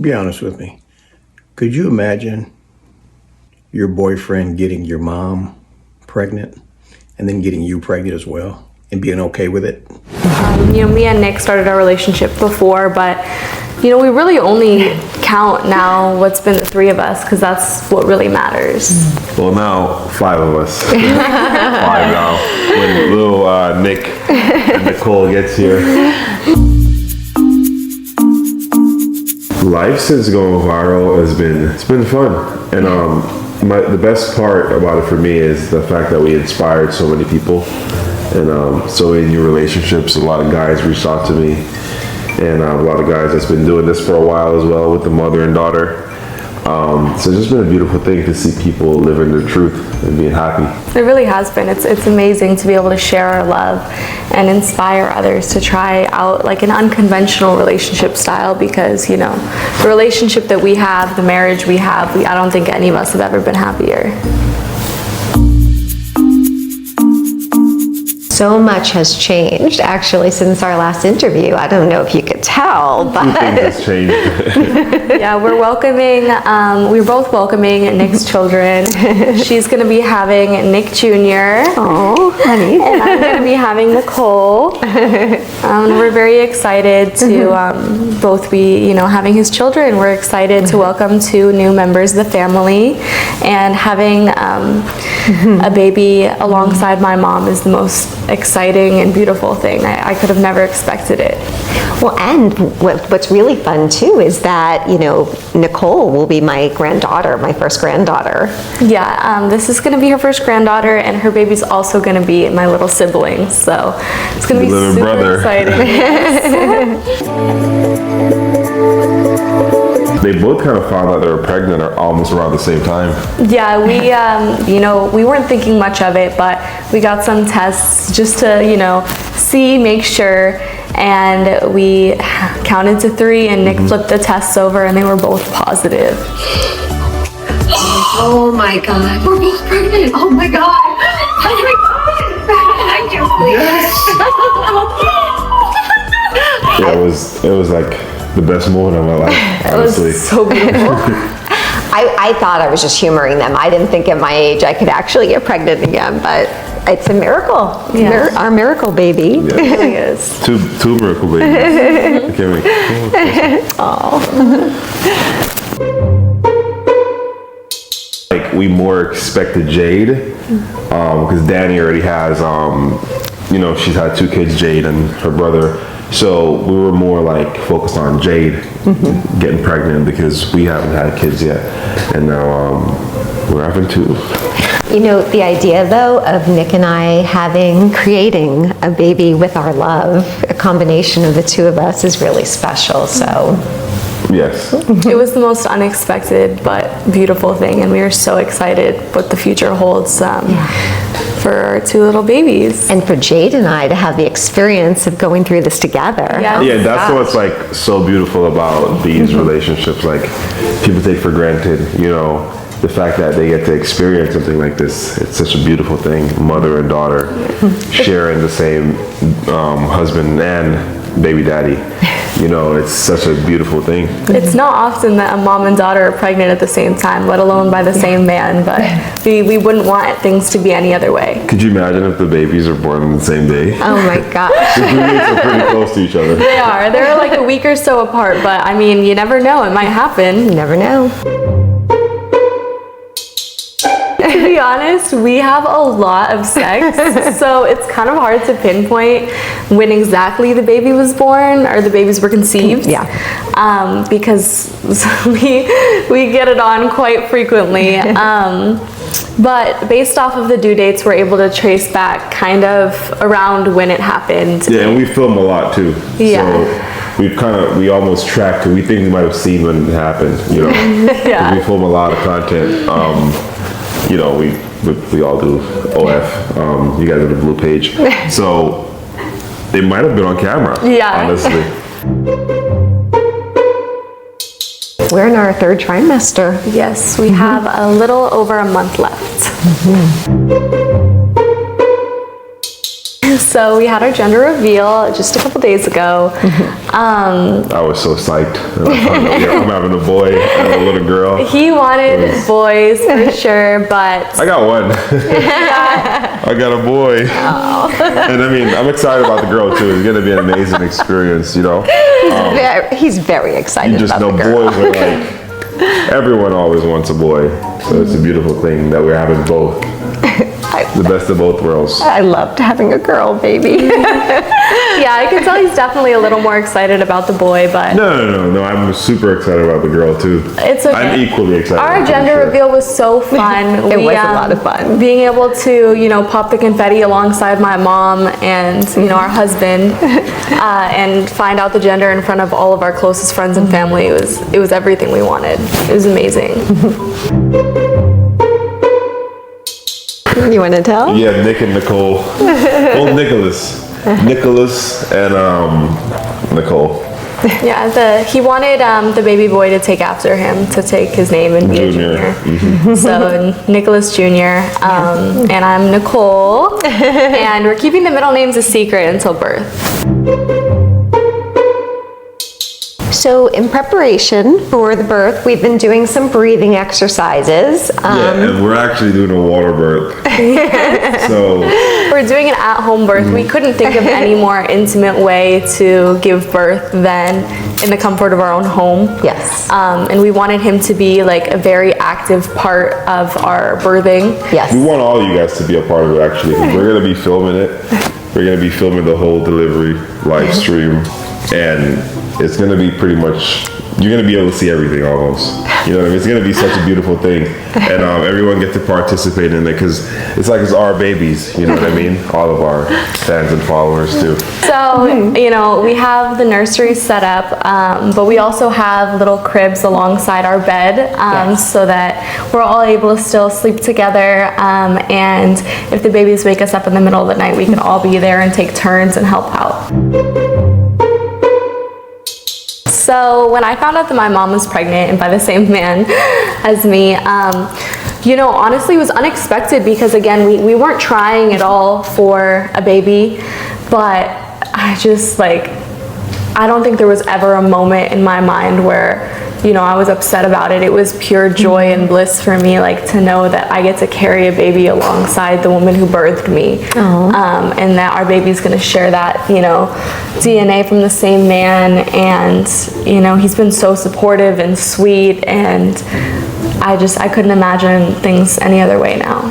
Be honest with me. Could you imagine your boyfriend getting your mom pregnant and then getting you pregnant as well and being okay with it? Me and Nick started our relationship before, but we really only count now what's been the three of us because that's what really matters. Well, now 5 of us. 5 now. When little Nick and Nicole gets here. Life since going viral it's been fun, and the best part about it for me is the fact that we inspired so many people, and so many new relationships. A lot of guys reached out to me, and a lot of guys that's been doing this for a while as well with the mother and daughter. So it's just been a beautiful thing to see people living their truth and being happy. It really has been. It's amazing to be able to share our love and inspire others to try out like an unconventional relationship style because, the relationship that we have, the marriage we have, I don't think any of us have ever been happier. So much has changed actually since our last interview. I don't know if you could tell, but Two things has changed. Yeah, we're both welcoming Nick's children. She's gonna be having Nick Jr. oh, honey. And I'm gonna be having Nicole. We're very excited to both be, having his children. We're excited to welcome 2 new members of the family, and having a baby alongside my mom is the most exciting and beautiful thing. I could have never expected it. Well, and what's really fun too is that, Nicole will be my granddaughter, my first granddaughter. Yeah, this is going to be her first granddaughter, and her baby's also going to be my little sibling. So it's going to be Little super brother. exciting. They both kind of found out they were pregnant almost around the same time. Yeah, we weren't thinking much of it, but we got some tests just to, see, make sure, and we counted to 3, and Nick flipped the tests over, and they were both positive. Oh my God, we're both pregnant. Oh my God. Oh my God. I can't believe it. Yeah, it was like the best moment of my life, honestly. It was so beautiful. I thought I was just humoring them. I didn't think at my age I could actually get pregnant again, but it's a miracle. Yeah. Our miracle baby. It really is. Two miracle babies. I can't wait. Like we more expected Jade, because Danny already has, she's had 2 kids, Jade and her brother. So we were more like focused on Jade getting pregnant because we haven't had kids yet, and now we're having 2. The idea though of Nick and I creating a baby with our love, a combination of the 2 of us is really special, so. Yes. It was the most unexpected but beautiful thing, and we are so excited what the future holds for our 2 little babies. And for Jade and I to have the experience of going through this together. Yeah, that's what's like so beautiful about these relationships. Like people take for granted, the fact that they get to experience something like this. It's such a beautiful thing. Mother and daughter sharing the same husband and baby daddy. It's such a beautiful thing. It's not often that a mom and daughter are pregnant at the same time, let alone by the same man, but we wouldn't want things to be any other way. Could you imagine if the babies are born on the same day? Oh my gosh. The roommates are pretty close to each other. They are. They're like a week or so apart, but you never know. It might happen. You never know. To be honest, we have a lot of sex, so it's kind of hard to pinpoint when exactly the baby was born or the babies were conceived. Yeah. Because we get it on quite frequently. But based off of the due dates, we're able to trace back kind of around when it happened. Yeah, and we film a lot too. Yeah. So we almost tracked it. We think we might have seen when it happened, Yeah. We film a lot of content. We all do OF. You guys are the Blue Page. So they might have been on camera. Yeah. Honestly. We're in our 3rd trimester. Yes, we have a little over a month left. So we had our gender reveal just a couple days ago. I was so psyched. And I found out, I'm having a boy and a little girl. He wanted boys for sure, but I got one. I got a boy. And I mean, I'm excited about the girl too. It's gonna be an amazing experience, you know. He's very excited You just about know the girl. boys are like, everyone always wants a boy. So it's a beautiful thing that we're having both. The best of both worlds. I loved having a girl baby. yeah, I can tell he's definitely a little more excited about the boy, but No. I'm super excited about the girl too. it's okay. I'm equally excited. Our about gender sure. reveal was so fun. It was a lot of fun. Being able to, pop the confetti alongside my mom and, our husband, and find out the gender in front of all of our closest friends and family. It was everything we wanted. It was amazing. You want to tell? Yeah, Nick and Nicole. Well, Nicholas and Nicole. Yeah, he wanted the baby boy to take after him, to take his name and be a Junior. junior. So Nicholas Jr. And I'm Nicole, and we're keeping the middle names a secret until birth. So in preparation for the birth, we've been doing some breathing exercises. Yeah, and we're actually doing a water birth. So We're doing an at-home birth. We couldn't think of any more intimate way to give birth than in the comfort of our own home. Yes. And we wanted him to be like a very active part of our birthing. Yes. we want all you guys to be a part of it actually, 'cause we're gonna be filming it. We're gonna be filming the whole delivery live stream, and it's gonna be pretty much, you're gonna be able to see everything almost. You know what I mean? It's gonna be such a beautiful thing, and everyone gets to participate in it because it's like it's our babies. You know what I mean? All of our fans and followers too. So, we have the nursery set up, but we also have little cribs alongside our bed, so that we're all able to still sleep together. And if the babies wake us up in the middle of the night, we can all be there and take turns and help out. So when I found out that my mom was pregnant and by the same man as me, honestly it was unexpected because again, we weren't trying at all for a baby, but I just I don't think there was ever a moment in my mind where, I was upset about it. It was pure joy and bliss for me, to know that I get to carry a baby alongside the woman who birthed me. And that our baby's gonna share that, DNA from the same man. And, he's been so supportive and sweet, and I couldn't imagine things any other way now.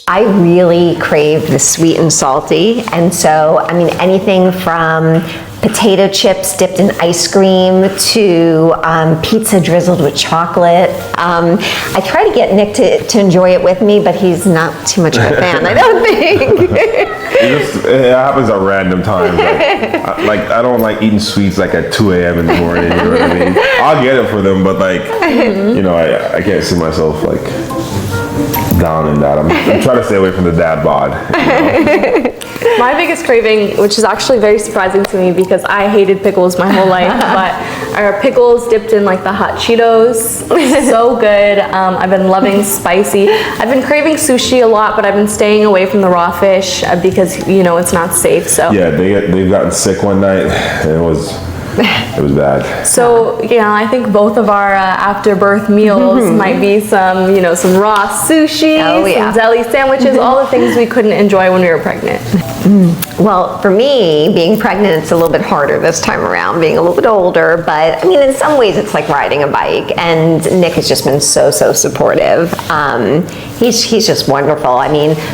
I really crave the sweet and salty, and so, anything from potato chips dipped in ice cream to pizza drizzled with chocolate. I try to get Nick to enjoy it with me, but he's not too much of a fan, I don't think. It happens at random times. I don't like eating sweets at 2 a.m. in the morning. You know what I mean? I'll get it for them, but I can't see myself down in that. I'm trying to stay away from the dad bod. My biggest craving, which is actually very surprising to me because I hated pickles my whole life, but are pickles dipped in the hot Cheetos. So good. I've been loving spicy. I've been craving sushi a lot, but I've been staying away from the raw fish because it's not safe. So Yeah, they've gotten sick one night, and it was bad. So, I think both of our after birth meals might be some, some raw sushi, some deli sandwiches, all the things we couldn't enjoy when we were pregnant. Well, for me, being pregnant, it's a little bit harder this time around, being a little bit older, but in some ways it's like riding a bike, and Nick has just been so supportive. He's just wonderful.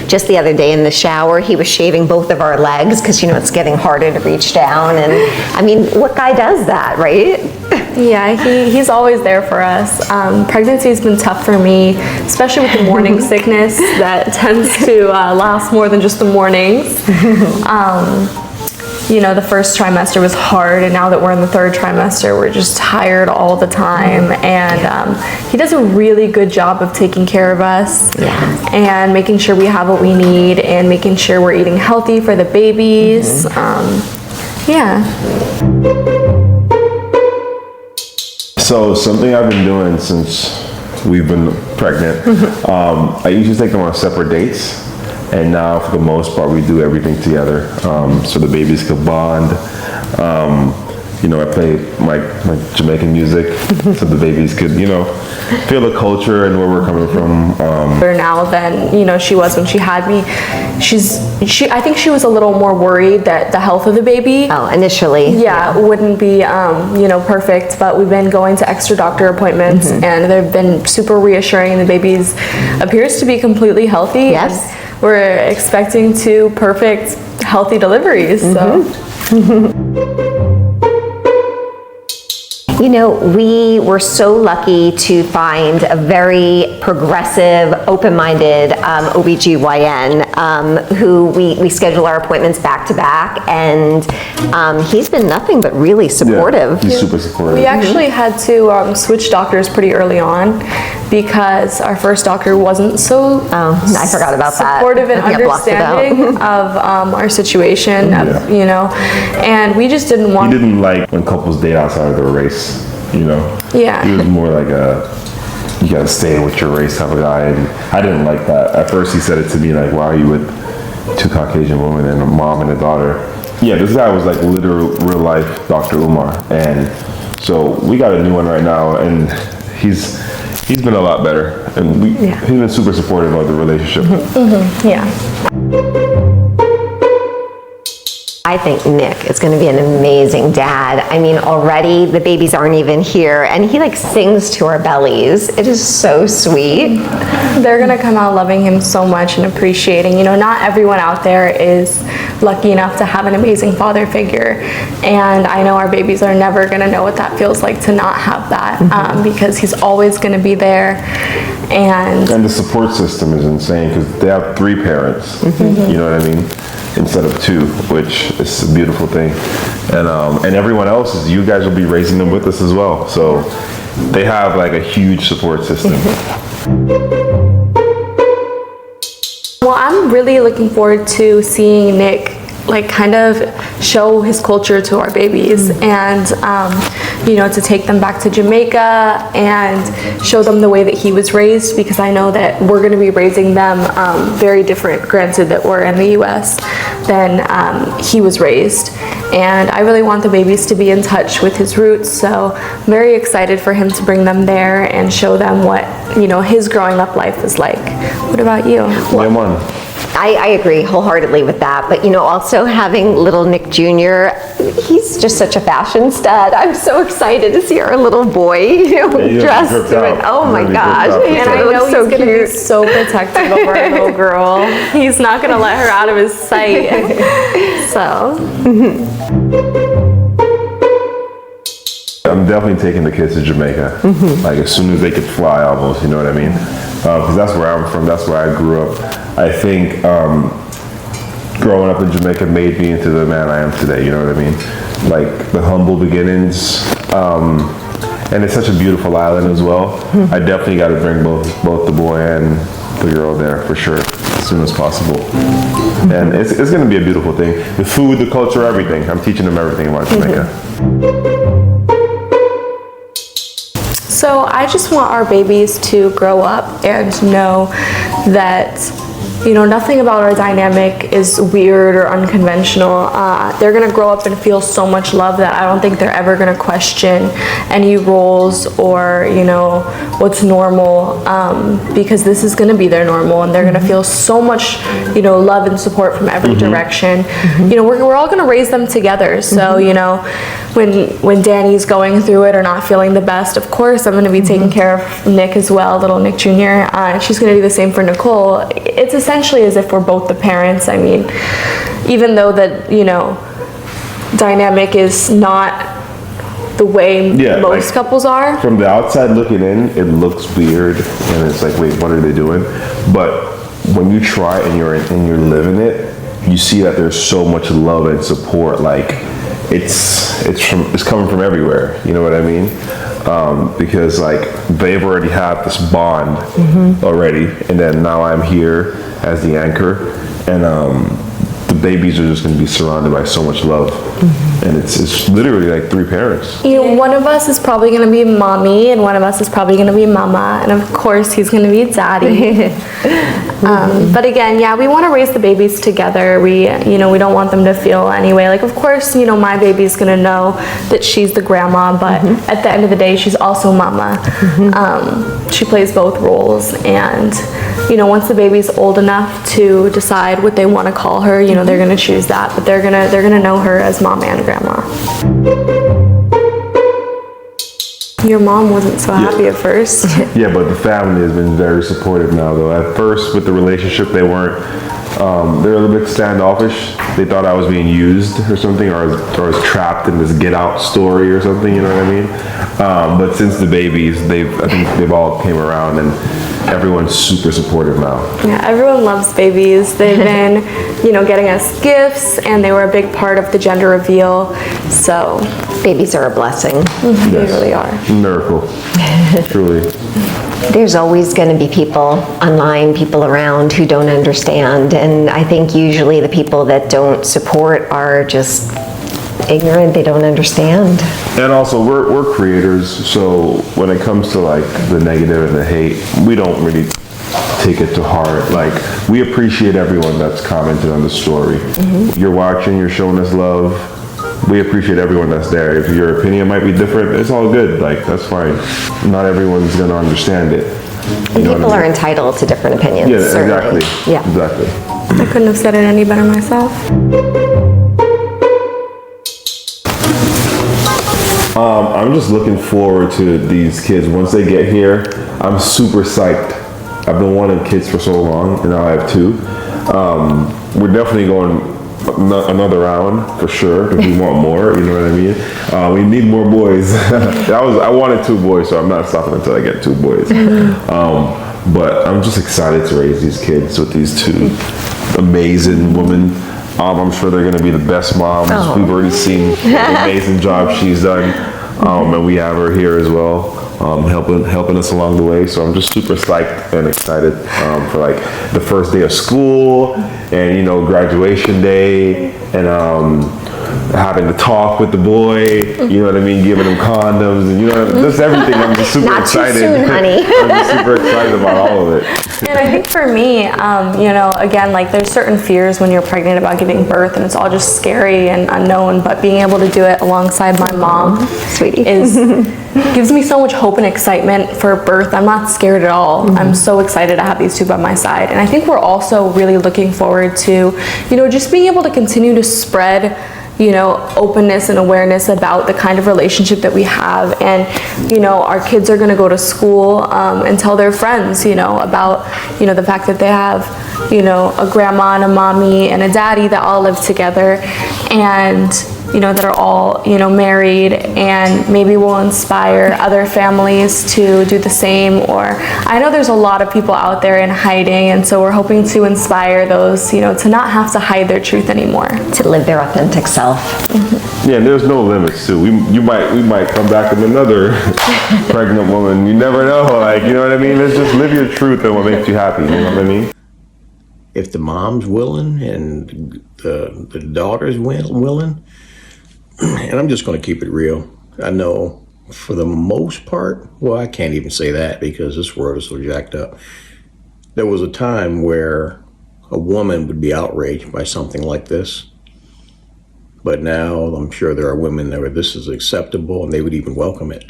Just the other day in the shower, he was shaving both of our legs because, it's getting harder to reach down, and what guy does that, right? Yeah, he's always there for us. Pregnancy's been tough for me, especially with the morning sickness that tends to last more than just the mornings. The first trimester was hard, and now that we're in the third trimester, we're just tired all the time. And he does a really good job of taking care of us and making sure we have what we need and making sure we're eating healthy for the babies. So something I've been doing since we've been pregnant, I usually take them on separate dates. And now, for the most part, we do everything together, so the babies could bond. You know, I play my Jamaican music, so the babies could, you know, feel the culture and where we're coming from. Better now than, you know, she was when she had me. I think she was a little more worried that the health of the baby, Oh, initially. yeah, wouldn't be, you know, perfect, but we've been going to extra doctor appointments and they've been super reassuring. The baby's appears to be completely healthy. Yes. And we're expecting 2 perfect, healthy deliveries, so. You know, we were so lucky to find a very progressive, open-minded OBGYN who we schedule our appointments back to back, and he's been nothing but really supportive. He's super supportive. We actually had to switch doctors pretty early on because our first doctor wasn't so I forgot about that. supportive and I think I blocked it out. understanding of our situation, of, you know, and we just didn't He want. didn't like when couples date outside of their race, you know? Yeah. He was more like you gotta stay with your race type of guy, and I didn't like that. At first he said it to me like, why are you with 2 Caucasian women and a mom and a daughter? Yeah, this guy was like literal, real life Dr. Umar, and so we got a new one right now, and he's been a lot better, and he's been super supportive of the relationship. Yeah. I think Nick is going to be an amazing dad. I mean, already the babies aren't even here, and he like sings to our bellies. It is so sweet. They're gonna come out loving him so much and appreciating. You know, not everyone out there is lucky enough to have an amazing father figure, and I know our babies are never gonna know what that feels like to not have that, because he's always gonna be there. And And the support system is insane because they have 3 parents, you know what I mean? Instead of 2, which is a beautiful thing. And everyone else you guys will be raising them with us as well. So they have like a huge support system. well, I'm really looking forward to seeing Nick like kind of show his culture to our babies and you know, to take them back to Jamaica and show them the way that he was raised, because I know that we're going to be raising them very different, granted that we're in the US, than he was raised. And I really want the babies to be in touch with his roots, so I'm very excited for him to bring them there and show them what, you know, his growing up life was like. What about you? Name one. I agree wholeheartedly with that, but you know, also having little Nick Jr., he's just such a fashion stud. I'm so excited to see our little boy, you know, Yeah, dressed dripped in out. it. Oh my Really gosh, dripped out. And I it know looks so he's gonna be cute. so protective of our little girl. He's not gonna let her out of his sight. So, I'm definitely taking the kids to Jamaica, like as soon as they could fly almost, you know what I mean? Because that's where I'm from, that's where I grew up. I think growing up in Jamaica made me into the man I am today, you know what I mean? Like the humble beginnings, and it's such a beautiful island as well. I definitely got to bring both the boy and the girl there for sure, as soon as possible. And it's going to be a beautiful thing. The food, the culture, everything. I'm teaching them everything about Jamaica. so I just want our babies to grow up and know that, you know, nothing about our dynamic is weird or unconventional. They're gonna grow up and feel so much love that I don't think they're ever gonna question any rules or, you know, what's normal, because this is gonna be their normal, and they're gonna feel so much, you know, love and support from every direction. You know, we're all gonna raise them together. So, you know, when Danny's going through it or not feeling the best, of course I'm gonna be taking care of Nick as well, little Nick Jr. And she's gonna do the same for Nicole. It's essentially as if we're both the parents. I mean, even though that, you know, dynamic is not the way Yeah, most like, couples are. From the outside looking in, it looks weird, and it's like, wait, what are they doing? But when you try and you're living it, you see that there's so much love and support. Like it's coming from everywhere. You know what I mean? Because like they've already had this bond already, and then now I'm here as the anchor, and the babies are just going to be surrounded by so much love. And it's literally like 3 parents. You know, one of us is probably going to be mommy, and one of us is probably going to be mama, and of course he's going to be daddy. But again, yeah, we want to raise the babies together. We don't want them to feel anyway. Like, of course, my baby's going to know that she's the grandma, but at the end of the day, she's also mama. She plays both roles, and once the baby's old enough to decide what they want to call her, they're going to choose that, but they're gonna know her as mom and grandma. Your mom wasn't so happy at first. Yeah, but the family has been very supportive now, though. At first, with the relationship, they weren't. They were a little bit standoffish. They thought I was being used or something, or I was trapped in this Get Out story or something. You know what I mean? But since the babies, I think they've all came around, and everyone's super supportive now. Yeah, everyone loves babies. They've been, getting us gifts, and they were a big part of the gender reveal. So Babies are a blessing. they really are. Miracle, truly. There's always going to be people online, people around who don't understand. And I think usually the people that don't support are just ignorant, they don't understand. And also, we're creators, so when it comes to like the negative and the hate, we don't really take it to heart. Like, we appreciate everyone that's commented on the story. You're watching, you're showing us love. We appreciate everyone that's there. If your opinion might be different, it's all good. Like, that's fine. Not everyone's gonna understand it. And people are entitled to different opinions. Yeah, certainly. exactly. Yeah. Exactly. I couldn't have said it any better myself. I'm just looking forward to these kids. Once they get here, I'm super psyched. I've been wanting kids for so long, and now I have 2. We're definitely going another round for sure, because we want more, you know what I mean? We need more boys. I wanted 2 boys, so I'm not stopping until I get 2 boys. But I'm just excited to raise these kids with these 2 amazing women. I'm sure they're going to be the best moms. We've already seen the amazing job she's done, and we have her here as well, helping us along the way. So I'm just super psyched and excited for like the first day of school, and graduation day, and having to talk with the boy. You know what I mean? Giving him condoms, and just everything. I'm just super Not excited. too soon, honey. I'm just super excited about all of it. And I think for me, again, like, there's certain fears when you're pregnant about giving birth, and it's all just scary and unknown, but being able to do it alongside my mom, Sweetie. gives me so much hope and excitement for birth. I'm not scared at all. I'm so excited to have these 2 by my side. And I think we're also really looking forward to, just being able to continue to spread openness and awareness about the kind of relationship that we have. And our kids are going to go to school and tell their friends about the fact that they have a grandma and a mommy and a daddy that all live together, and that are all married, and maybe we'll inspire other families to do the same. Or I know there's a lot of people out there in hiding, and so we're hoping to inspire those to not have to hide their truth anymore, To live their authentic self. Yeah, and there's no limits too. We might come back with another pregnant woman. You never know. Like, you know what I mean? Let's just live your truth and what makes you happy. You know what I mean? If the mom's willing and the daughter's willing, and I'm just going to keep it real. I know for the most part, well, I can't even say that because this world is so jacked up. There was a time where a woman would be outraged by something like this. But now I'm sure there are women that this is acceptable, and they would even welcome it.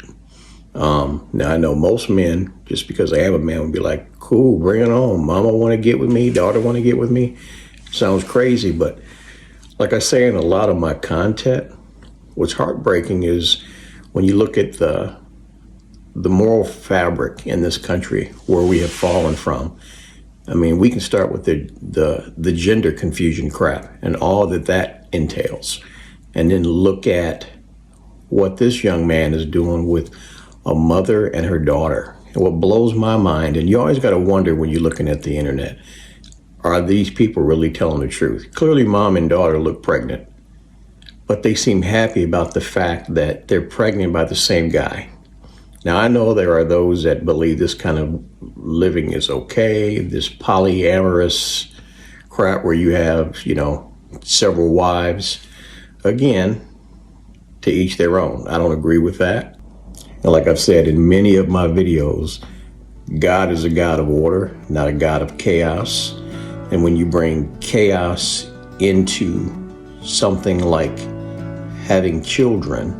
Now I know most men, just because they have a man, would be like, cool, bring it on. Mama want to get with me, daughter want to get with me. Sounds crazy, but like I say in a lot of my content, what's heartbreaking is when you look at the moral fabric in this country, where we have fallen from. I mean, we can start with the gender confusion crap and all that entails, and then look at what this young man is doing with a mother and her daughter. And what blows my mind, and you always got to wonder when you're looking at the internet, are these people really telling the truth? Clearly, mom and daughter look pregnant, but they seem happy about the fact that they're pregnant by the same guy. Now, I know there are those that believe this kind of living is okay, this polyamorous crap where you have, several wives. Again, to each their own. I don't agree with that. And like I've said in many of my videos, God is a God of order, not a God of chaos. And when you bring chaos into something like having children,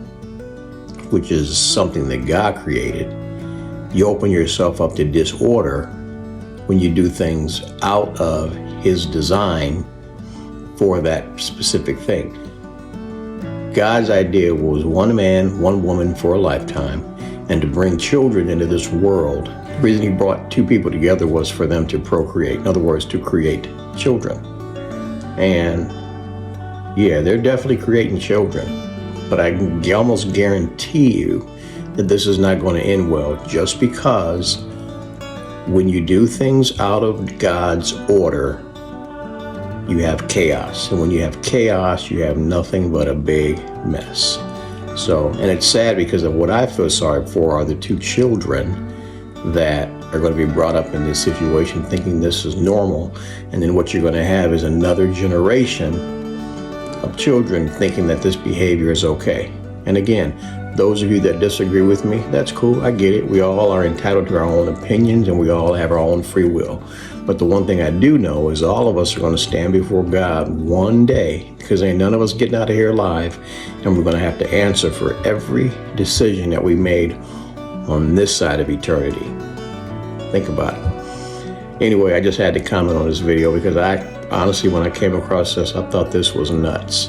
which is something that God created, you open yourself up to disorder when you do things out of His design for that specific thing. God's idea was one man, one woman for a lifetime, and to bring children into this world. The reason He brought two people together was for them to procreate. In other words, to create children. And yeah, they're definitely creating children, but I can almost guarantee you that this is not going to end well, just because when you do things out of God's order, you have chaos. And when you have chaos, you have nothing but a big mess. So, and it's sad because of what I feel sorry for are the two children that are going to be brought up in this situation thinking this is normal. And then what you're going to have is another generation of children thinking that this behavior is okay. And again, those of you that disagree with me, that's cool. I get it. We all are entitled to our own opinions and we all have our own free will. But the one thing I do know is all of us are going to stand before God one day, because ain't none of us getting out of here alive, and we're going to have to answer for every decision that we made on this side of eternity. Think about it. Anyway, I just had to comment on this video because I honestly, when I came across this, I thought this was nuts.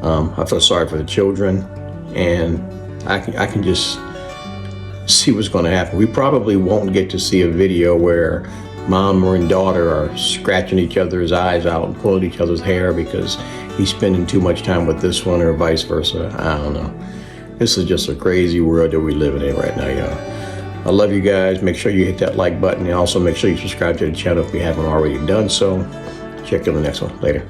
I feel sorry for the children, and I can just see what's going to happen. We probably won't get to see a video where mom and daughter are scratching each other's eyes out and pulling each other's hair because he's spending too much time with this one or vice versa. I don't know. This is just a crazy world that we're living in right now, y'all. I love you guys. Make sure you hit that like button and also make sure you subscribe to the channel if you haven't already done so. Check you on the next one. Later.